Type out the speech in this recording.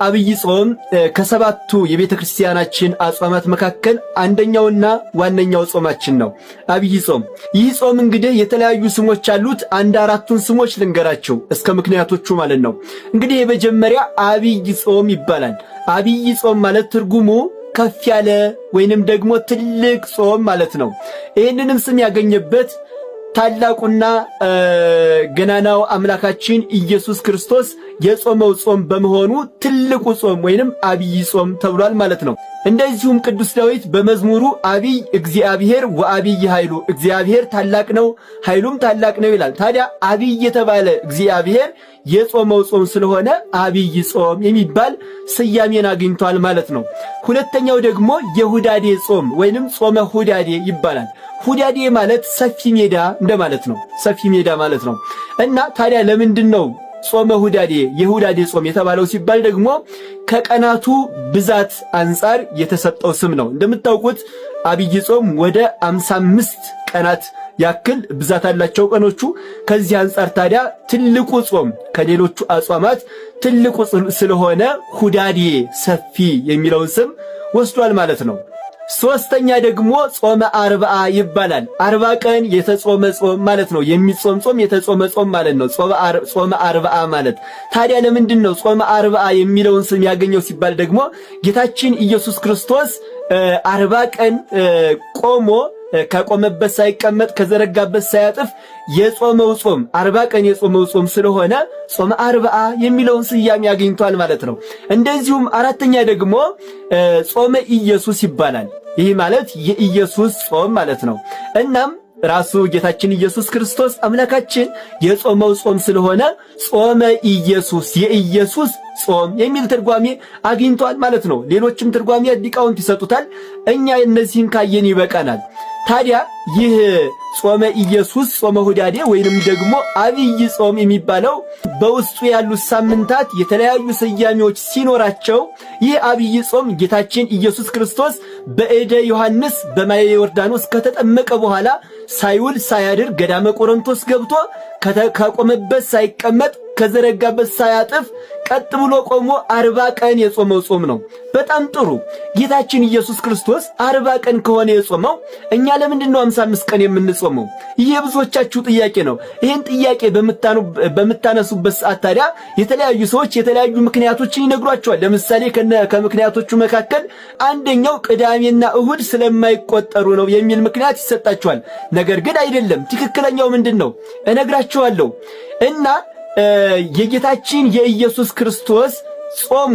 አብይ ጾም ከሰባቱ የቤተክርስቲያናችን አጽዋማት መካከል አንደኛውና ዋነኛው ጾማችን ነው። አብይ ጾም። ይህ ጾም እንግዲህ የተለያዩ ስሞች አሉት። አንድ አራቱን ስሞች ልንገራቸው እስከ ምክንያቶቹ ማለት ነው። እንግዲህ የመጀመሪያ አብይ ጾም ይባላል። አብይ ጾም ማለት ትርጉሙ ከፍ ያለ ወይንም ደግሞ ትልቅ ጾም ማለት ነው። ይህንንም ስም ያገኘበት ታላቁና ገናናው አምላካችን ኢየሱስ ክርስቶስ የጾመው ጾም በመሆኑ ትልቁ ጾም ወይንም አብይ ጾም ተብሏል ማለት ነው። እንደዚሁም ቅዱስ ዳዊት በመዝሙሩ አብይ እግዚአብሔር ወአብይ ኃይሉ፣ እግዚአብሔር ታላቅ ነው ኃይሉም ታላቅ ነው ይላል። ታዲያ አብይ የተባለ እግዚአብሔር የጾመው ጾም ስለሆነ አብይ ጾም የሚባል ስያሜን አግኝቷል ማለት ነው። ሁለተኛው ደግሞ የሁዳዴ ጾም ወይንም ጾመ ሁዳዴ ይባላል። ሁዳዴ ማለት ሰፊ ሜዳ እንደማለት ነው። ሰፊ ሜዳ ማለት ነው። እና ታዲያ ለምንድን ነው ጾመ ሁዳዴ የሁዳዴ ጾም የተባለው ሲባል ደግሞ ከቀናቱ ብዛት አንጻር የተሰጠው ስም ነው። እንደምታውቁት አብይ ጾም ወደ 55 ቀናት ያክል ብዛት አላቸው ቀኖቹ። ከዚህ አንጻር ታዲያ ትልቁ ጾም ከሌሎቹ አጽዋማት ትልቁ ስለሆነ ሁዳዴ ሰፊ የሚለውን ስም ወስዷል ማለት ነው። ሶስተኛ ደግሞ ጾመ አርብዓ ይባላል። 40 ቀን የተጾመ ጾም ማለት ነው። የሚጾም ጾም የተጾመ ጾም ማለት ነው። ጾመ አርብዓ ማለት ታዲያ ለምንድን ነው ጾመ አርብዓ የሚለውን ስም ያገኘው ሲባል ደግሞ ጌታችን ኢየሱስ ክርስቶስ 40 ቀን ቆሞ ከቆመበት ሳይቀመጥ ከዘረጋበት ሳያጥፍ የጾመው ጾም 40 ቀን የጾመው ጾም ስለሆነ ጾመ አርብዓ የሚለውን ስያሜ አግኝቷል ማለት ነው። እንደዚሁም አራተኛ ደግሞ ጾመ ኢየሱስ ይባላል። ይህ ማለት የኢየሱስ ጾም ማለት ነው። እናም ራሱ ጌታችን ኢየሱስ ክርስቶስ አምላካችን የጾመው ጾም ስለሆነ ጾመ ኢየሱስ የኢየሱስ ጾም የሚል ትርጓሜ አግኝቷል ማለት ነው። ሌሎችም ትርጓሜ ሊቃውንት ይሰጡታል። እኛ እነዚህን ካየን ይበቃናል። ታዲያ ይህ ጾመ ኢየሱስ ጾመ ሁዳዴ ወይንም ደግሞ አብይ ጾም የሚባለው በውስጡ ያሉት ሳምንታት የተለያዩ ስያሜዎች ሲኖራቸው ይህ አብይ ጾም ጌታችን ኢየሱስ ክርስቶስ በእደ ዮሐንስ በማየ ዮርዳኖስ ከተጠመቀ በኋላ ሳይውል ሳያድር ገዳመ ቆሮንቶስ ገብቶ ከቆመበት ሳይቀመጥ ከዘረጋበት ሳያጥፍ ቀጥ ብሎ ቆሞ 40 ቀን የጾመው ጾም ነው። በጣም ጥሩ። ጌታችን ኢየሱስ ክርስቶስ 40 ቀን ከሆነ የጾመው እኛ ለምንድን ነው 55 ቀን የምንጾመው? ይህ የብዙዎቻችሁ ጥያቄ ነው። ይህን ጥያቄ በምታነሱበት ሰዓት ታዲያ የተለያዩ ሰዎች የተለያዩ ምክንያቶችን ይነግሯቸዋል። ለምሳሌ ከምክንያቶቹ መካከል አንደኛው ቅዳሜና እሁድ ስለማይቆጠሩ ነው የሚል ምክንያት ይሰጣቸዋል። ነገር ግን አይደለም። ትክክለኛው ምንድን ነው እነግራችኋለሁ። እና የጌታችን የኢየሱስ ክርስቶስ ጾሙ